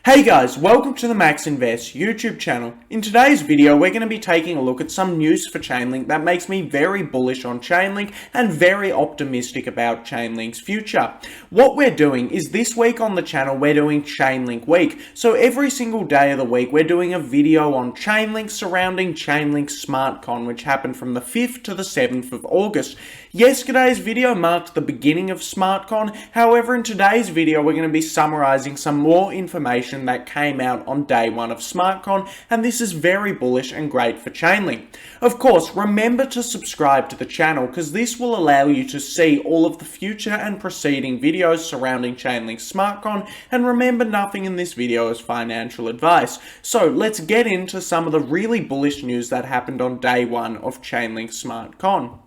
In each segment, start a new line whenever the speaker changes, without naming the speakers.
Hey guys, welcome to the Max Invest YouTube channel. In today's video, we're going to be taking a look at some news for Chainlink that makes me very bullish on Chainlink and very optimistic about Chainlink's future. What we're doing is this week on the channel, we're doing Chainlink Week. So every single day of the week, we're doing a video on Chainlink surrounding Chainlink Smartcon, which happened from the 5th to the 7th of August. Yesterday's video marked the beginning of Smartcon. However, in today's video, we're going to be summarizing some more information that came out on day one of Smartcon, and this is very bullish and great for Chainlink. Of course, remember to subscribe to the channel because this will allow you to see all of the future and preceding videos surrounding Chainlink Smartcon, and remember, nothing in this video is financial advice. So let's get into some of the really bullish news that happened on day one of Chainlink Smartcon.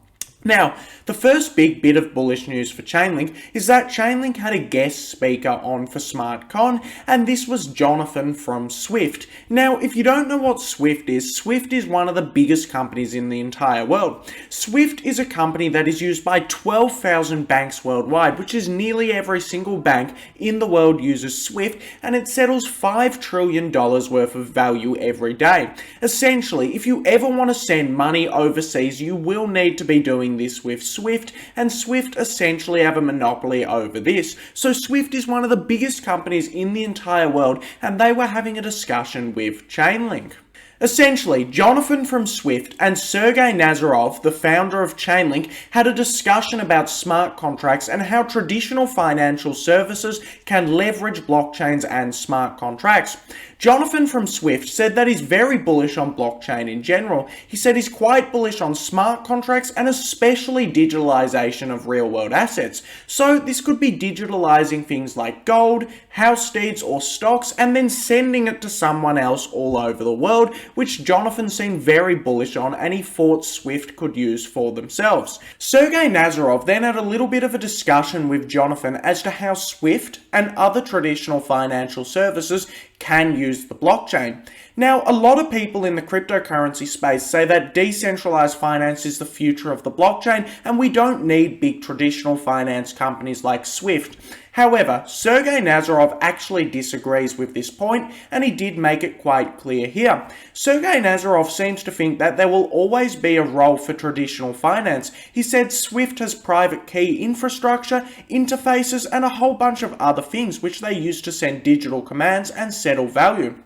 Now, the first big bit of bullish news for Chainlink is that Chainlink had a guest speaker on for Smartcon, and this was Jonathan from Swift. Now, if you don't know what Swift is one of the biggest companies in the entire world. Swift is a company that is used by 12,000 banks worldwide, which is nearly every single bank in the world uses Swift, and it settles $5 trillion worth of value every day. Essentially, if you ever want to send money overseas, you will need to be doing this with Swift, and Swift essentially have a monopoly over this. So Swift is one of the biggest companies in the entire world, and they were having a discussion with Chainlink. Essentially, Jonathan from Swift and Sergey Nazarov, the founder of Chainlink, had a discussion about smart contracts and how traditional financial services can leverage blockchains and smart contracts. Jonathan from Swift said that he's very bullish on blockchain in general. He said he's quite bullish on smart contracts and especially digitalization of real-world assets. So this could be digitalizing things like gold, house deeds or stocks, and then sending it to someone else all over the world, which Jonathan seemed very bullish on and he thought Swift could use for themselves. Sergey Nazarov then had a little bit of a discussion with Jonathan as to how Swift and other traditional financial services can use the blockchain. Now, a lot of people in the cryptocurrency space say that decentralized finance is the future of the blockchain and we don't need big traditional finance companies like Swift. However, Sergey Nazarov actually disagrees with this point, and he did make it quite clear here. Sergey Nazarov seems to think that there will always be a role for traditional finance. He said Swift has private key infrastructure, interfaces, and a whole bunch of other things which they use to send digital commands and settle value.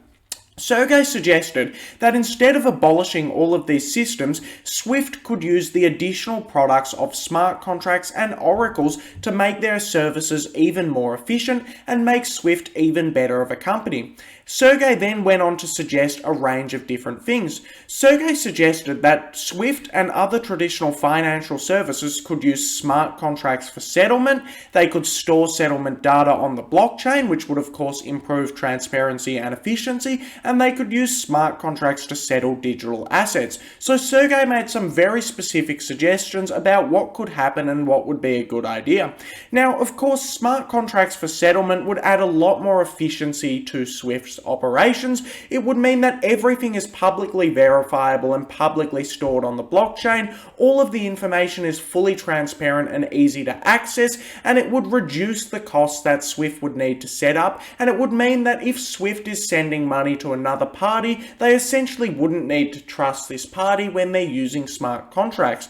Sergey suggested that instead of abolishing all of these systems, Swift could use the additional products of smart contracts and oracles to make their services even more efficient and make Swift even better of a company. Sergey then went on to suggest a range of different things. Sergey suggested that Swift and other traditional financial services could use smart contracts for settlement. They could store settlement data on the blockchain, which would of course improve transparency and efficiency, and they could use smart contracts to settle digital assets. So Sergey made some very specific suggestions about what could happen and what would be a good idea. Now, of course, smart contracts for settlement would add a lot more efficiency to Swift's operations. It would mean that everything is publicly verifiable and publicly stored on the blockchain. All of the information is fully transparent and easy to access, and it would reduce the costs that Swift would need to set up, and it would mean that if Swift is sending money to another party, they essentially wouldn't need to trust this party when they're using smart contracts.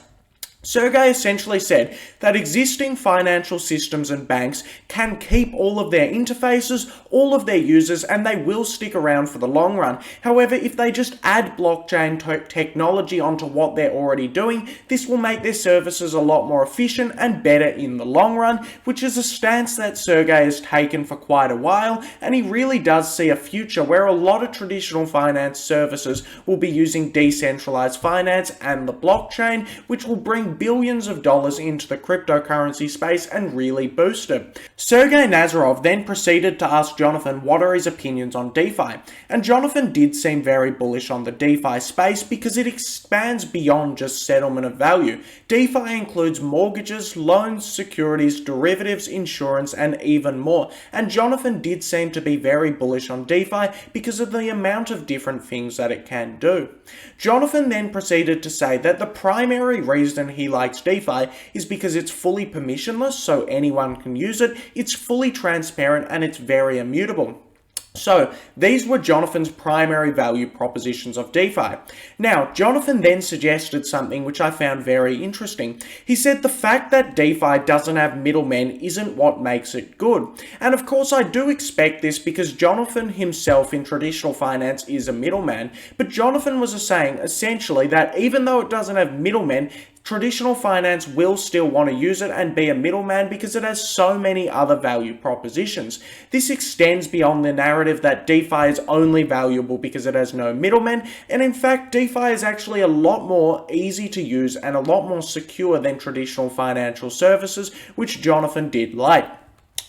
Sergey essentially said that existing financial systems and banks can keep all of their interfaces, all of their users, and they will stick around for the long run. However, if they just add blockchain technology onto what they're already doing, this will make their services a lot more efficient and better in the long run, which is a stance that Sergey has taken for quite a while, and he really does see a future where a lot of traditional finance services will be using decentralized finance and the blockchain, which will bring billions of dollars into the cryptocurrency space and really boost it. Sergey Nazarov then proceeded to ask Jonathan what are his opinions on DeFi, and Jonathan did seem very bullish on the DeFi space because it expands beyond just settlement of value. DeFi includes mortgages, loans, securities, derivatives, insurance, and even more, and Jonathan did seem to be very bullish on DeFi because of the amount of different things that it can do. Jonathan then proceeded to say that the primary reason he likes DeFi is because it's fully permissionless, so anyone can use it, it's fully transparent, and it's very immutable. So these were Jonathan's primary value propositions of DeFi. Now, Jonathan then suggested something which I found very interesting. He said the fact that DeFi doesn't have middlemen isn't what makes it good. And of course I do expect this because Jonathan himself in traditional finance is a middleman. But Jonathan was saying essentially that even though it doesn't have middlemen, traditional finance will still want to use it and be a middleman because it has so many other value propositions. This extends beyond the narrative that DeFi is only valuable because it has no middlemen, and in fact DeFi is actually a lot more easy to use and a lot more secure than traditional financial services, which Jonathan did like.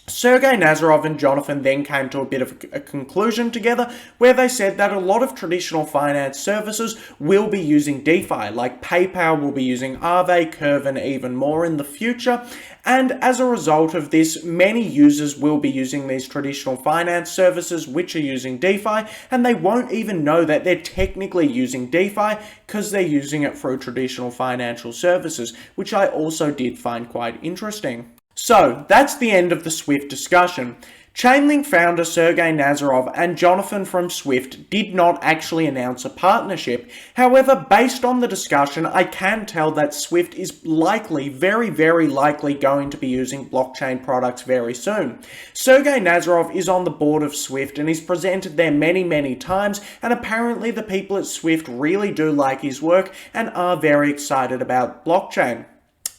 Sergey Nazarov and Jonathan then came to a bit of a conclusion together where they said that a lot of traditional finance services will be using DeFi, like PayPal will be using Aave, Curve, and even more in the future. And as a result of this, many users will be using these traditional finance services which are using DeFi, and they won't even know that they're technically using DeFi because they're using it through traditional financial services, which I also did find quite interesting. So, that's the end of the Swift discussion. Chainlink founder Sergey Nazarov and Jonathan from Swift did not actually announce a partnership. However, based on the discussion, I can tell that Swift is likely, very likely going to be using blockchain products very soon. Sergey Nazarov is on the board of Swift and he's presented there many times, and apparently the people at Swift really do like his work and are very excited about blockchain.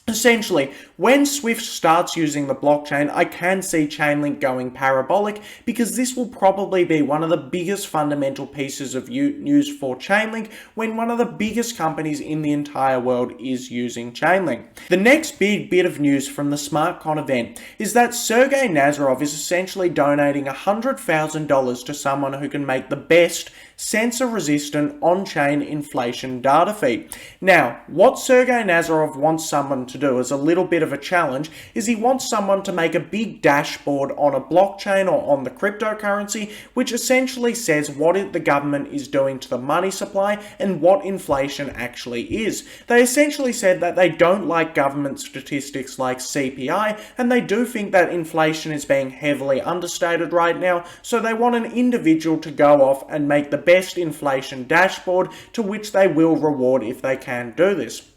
Essentially, when Swift starts using the blockchain, I can see Chainlink going parabolic because this will probably be one of the biggest fundamental pieces of news for Chainlink when one of the biggest companies in the entire world is using Chainlink. The next big bit of news from the Smartcon event is that Sergey Nazarov is essentially donating $100,000 to someone who can make the best sensor-resistant on-chain inflation data feed. Now, what Sergey Nazarov wants someone to do as a little bit of a challenge is he wants someone to make a big dashboard on a blockchain or on the cryptocurrency which essentially says what the government is doing to the money supply and what inflation actually is. They essentially said that they don't like government statistics like CPI, and they do think that inflation is being heavily understated right now, so they want an individual to go off and make the best inflation dashboard, to which they will reward if they can do this.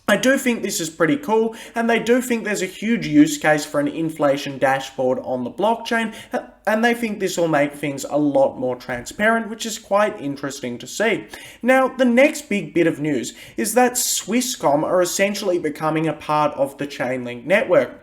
I do think this is pretty cool, and they do think there's a huge use case for an inflation dashboard on the blockchain, and they think this will make things a lot more transparent, which is quite interesting to see. Now, the next big bit of news is that Swisscom are essentially becoming a part of the Chainlink network.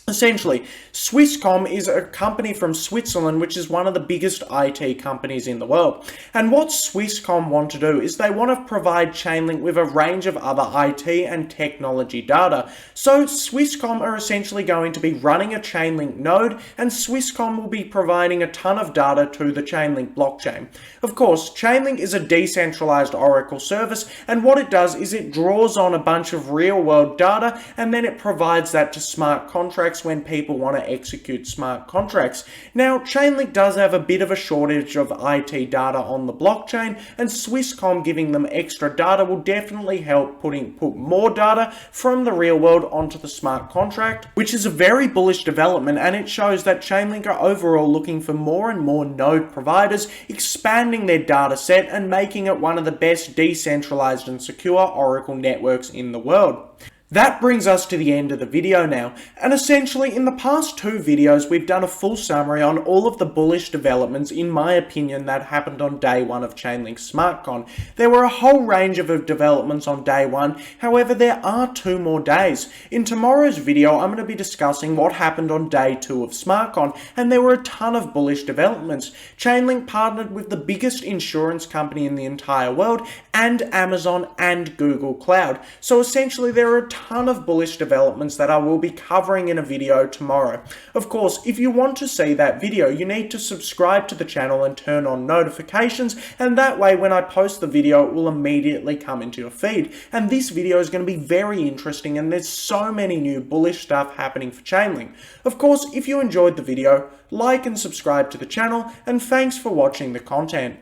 Essentially, Swisscom is a company from Switzerland which is one of the biggest IT companies in the world. And what Swisscom want to do is they want to provide Chainlink with a range of other IT and technology data. So Swisscom are essentially going to be running a Chainlink node, and Swisscom will be providing a ton of data to the Chainlink blockchain. Of course, Chainlink is a decentralized Oracle service, and what it does is it draws on a bunch of real-world data and then it provides that to smart contracts when people want to execute smart contracts. Now, Chainlink does have a bit of a shortage of IT data on the blockchain, and Swisscom giving them extra data will definitely help put more data from the real world onto the smart contract, which is a very bullish development, and it shows that Chainlink are overall looking for more and more node providers, expanding their data set and making it one of the best decentralized and secure Oracle networks in the world. That brings us to the end of the video now, and essentially in the past two videos we've done a full summary on all of the bullish developments, in my opinion, that happened on day one of Chainlink's Smartcon. There were a whole range of developments on day one, however there are 2 more days. In tomorrow's video I'm going to be discussing what happened on day 2 of Smartcon, and there were a ton of bullish developments. Chainlink partnered with the biggest insurance company in the entire world, and Amazon and Google Cloud. So essentially there are a ton of bullish developments that I will be covering in a video tomorrow. Of course, if you want to see that video, you need to subscribe to the channel and turn on notifications, and that way when I post the video it will immediately come into your feed. And this video is going to be very interesting, and there's so many new bullish stuff happening for Chainlink. Of course, if you enjoyed the video, like and subscribe to the channel, and thanks for watching the content.